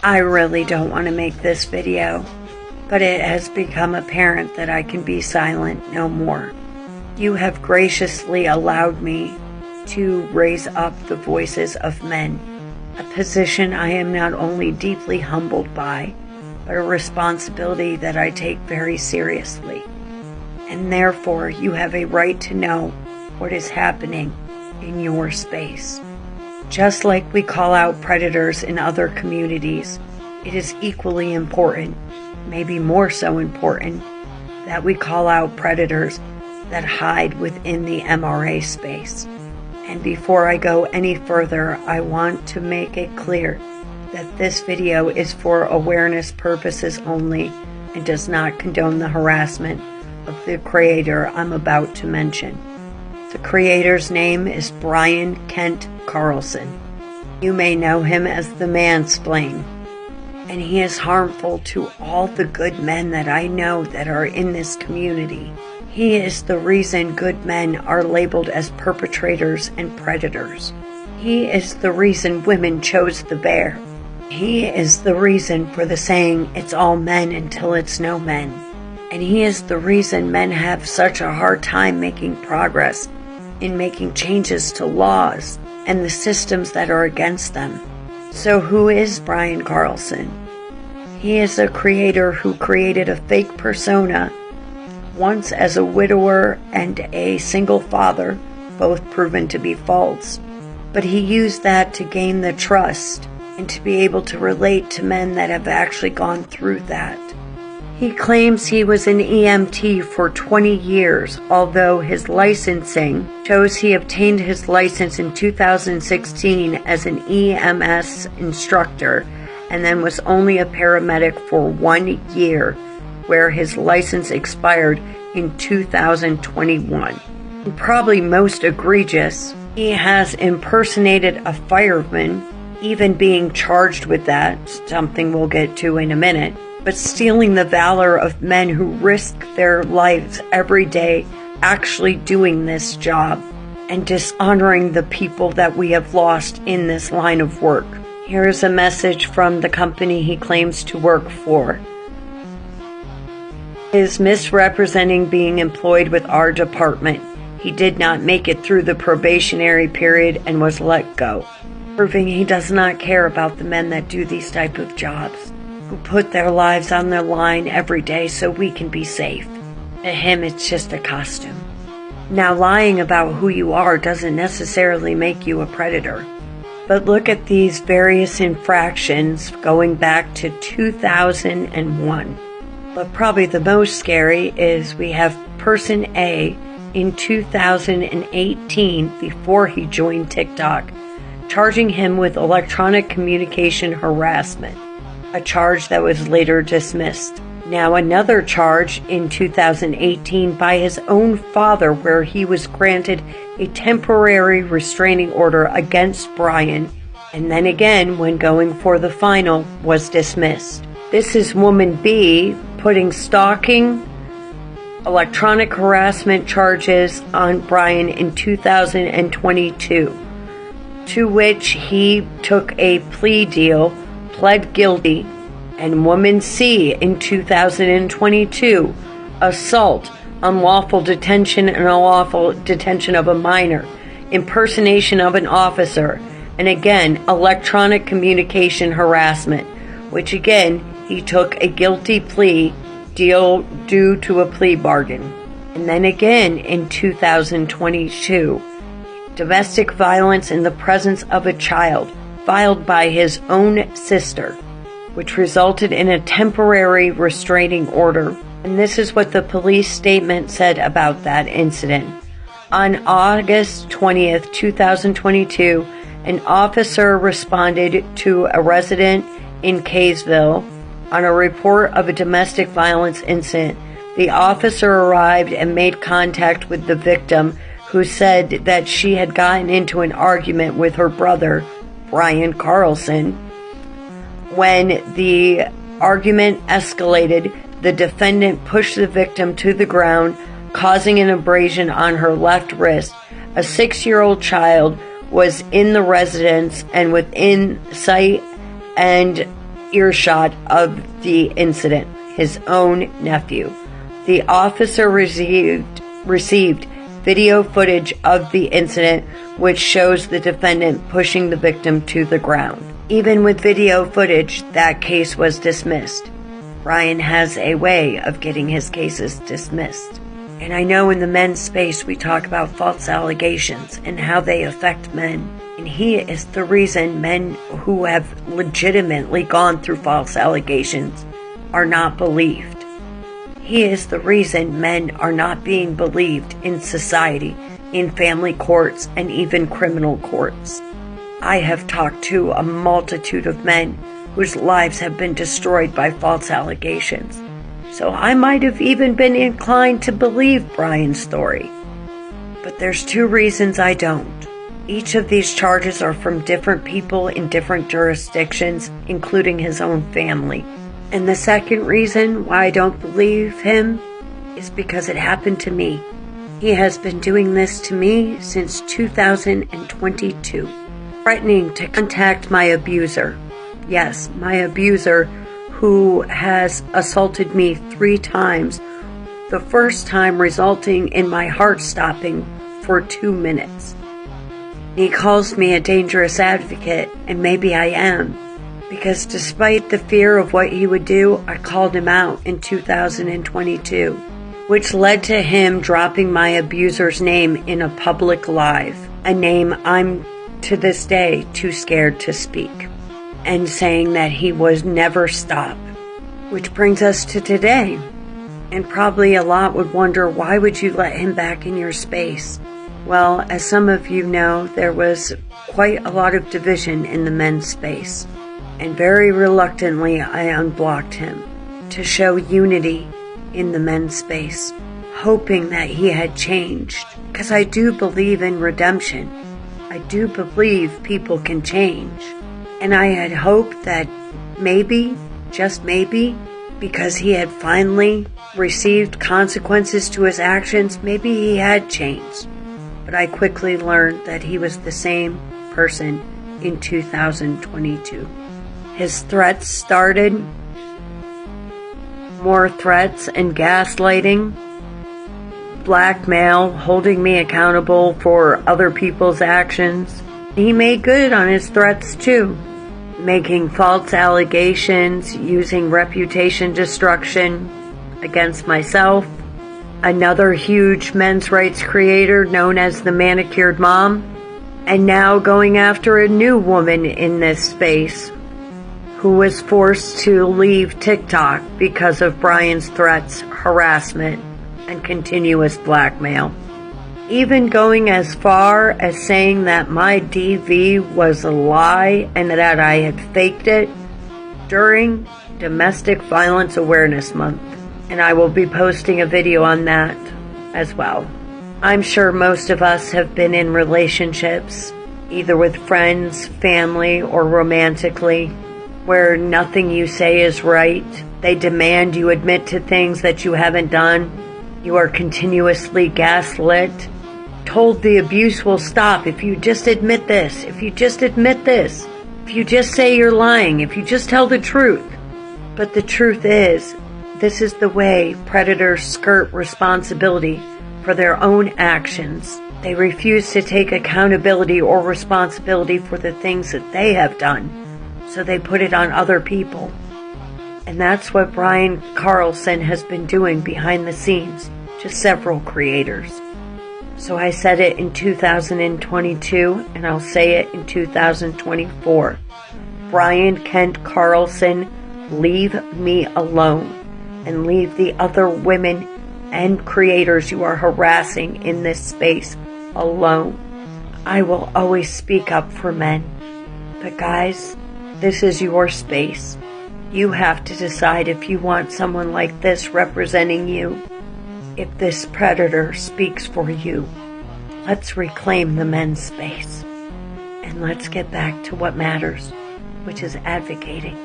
I really don't want to make this video, but it has become apparent that I can be silent no more. You have graciously allowed me to raise up the voices of men, a position I am not only deeply humbled by, but a responsibility that I take very seriously. And therefore, you have a right to know what is happening in your space. Just like we call out predators in other communities, it is equally important, maybe more so important, that we call out predators that hide within the MRA space. And before I go any further, I want to make it clear that this video is for awareness purposes only and does not condone the harassment of the creator I'm about to mention. The creator's name is Brian Kent Carlsen. You may know him as the MANsplain, and he is harmful to all the good men that I know that are in this community. He is the reason good men are labeled as perpetrators and predators. He is the reason women chose the bear. He is the reason for the saying, it's all men until it's no men. And he is the reason men have such a hard time making progress in making changes to laws and the systems that are against them. So who is Brian Carlsen? He is a creator who created a fake persona, once as a widower and a single father, both proven to be false. But he used that to gain the trust and to be able to relate to men that have actually gone through that. He claims he was an EMT for 20 years, although his licensing shows he obtained his license in 2016 as an EMS instructor and then was only a paramedic for 1 year, where his license expired in 2021. And probably most egregious, he has impersonated a fireman, even being charged with that, something we'll get to in a minute, but stealing the valor of men who risk their lives every day actually doing this job and dishonoring the people that we have lost in this line of work. Here is a message from the company he claims to work for. He is misrepresenting being employed with our department. He did not make it through the probationary period and was let go, proving he does not care about the men that do these type of jobs, who put their lives on the line every day so we can be safe. To him, it's just a costume. Now, lying about who you are doesn't necessarily make you a predator. But look at these various infractions going back to 2001. But probably the most scary is we have person A in 2018, before he joined TikTok, charging him with electronic communication harassment, a charge that was later dismissed. Now another charge in 2018 by his own father, where he was granted a temporary restraining order against Brian, and then again, when going for the final, was dismissed. This is woman B putting stalking, electronic harassment charges on Brian in 2022, to which he took a plea deal, pled guilty. And woman C in 2022, assault, unlawful detention and unlawful detention of a minor, impersonation of an officer, and again, electronic communication harassment, which again, he took a guilty plea deal due to a plea bargain. And then again in 2022, domestic violence in the presence of a child, filed by his own sister, which resulted in a temporary restraining order. And this is what the police statement said about that incident. On August 20th, 2022, an officer responded to a resident in Kaysville on a report of a domestic violence incident. The officer arrived and made contact with the victim, who said that she had gotten into an argument with her brother, Brian Carlsen. When the argument escalated, the defendant pushed the victim to the ground, causing an abrasion on her left wrist. A 6-year-old child was in the residence and within sight, and earshot of the incident, his own nephew. The officer received video footage of the incident which shows the defendant pushing the victim to the ground. Even with video footage, that case was dismissed. Brian has a way of getting his cases dismissed. And I know in the men's space we talk about false allegations and how they affect men. And he is the reason men who have legitimately gone through false allegations are not believed. He is the reason men are not being believed in society, in family courts, and even criminal courts. I have talked to a multitude of men whose lives have been destroyed by false allegations. So I might have even been inclined to believe Brian's story. But there's two reasons I don't. Each of these charges are from different people in different jurisdictions, including his own family. And the second reason why I don't believe him is because it happened to me. He has been doing this to me since 2022, threatening to contact my abuser. Yes, my abuser, who has assaulted me 3 times, the first time resulting in my heart stopping for 2 minutes. He calls me a dangerous advocate, and maybe I am, because despite the fear of what he would do, I called him out in 2022, which led to him dropping my abuser's name in a public live, a name I'm to this day too scared to speak, and saying that he would never stop. Which brings us to today. And probably a lot would wonder, why would you let him back in your space? Well, as some of you know, there was quite a lot of division in the men's space. And very reluctantly, I unblocked him to show unity in the men's space, hoping that he had changed. Because I do believe in redemption. I do believe people can change. And I had hoped that maybe, just maybe, because he had finally received consequences to his actions, maybe he had changed. But I quickly learned that he was the same person in 2022. His threats started, more threats and gaslighting, blackmail, holding me accountable for other people's actions. He made good on his threats too, making false allegations, using reputation destruction against myself, another huge men's rights creator known as the Manicured Mom, and now going after a new woman in this space who was forced to leave TikTok because of Brian's threats, harassment, and continuous blackmail. Even going as far as saying that my DV was a lie and that I had faked it during Domestic Violence Awareness Month. And I will be posting a video on that as well. I'm sure most of us have been in relationships, either with friends, family, or romantically, where nothing you say is right. They demand you admit to things that you haven't done. You are continuously gaslit. Told the abuse will stop if you just admit this, if you just admit this, if you just say you're lying, if you just tell the truth. But the truth is, this is the way predators skirt responsibility for their own actions. They refuse to take accountability or responsibility for the things that they have done, so they put it on other people. And that's what Brian Carlsen has been doing behind the scenes to several creators. So I said it in 2022, and I'll say it in 2024. Brian Kent Carlsen, leave me alone. And leave the other women and creators you are harassing in this space alone. I will always speak up for men. But guys, this is your space. You have to decide if you want someone like this representing you. If this predator speaks for you. Let's reclaim the men's space. And let's get back to what matters, which is advocating.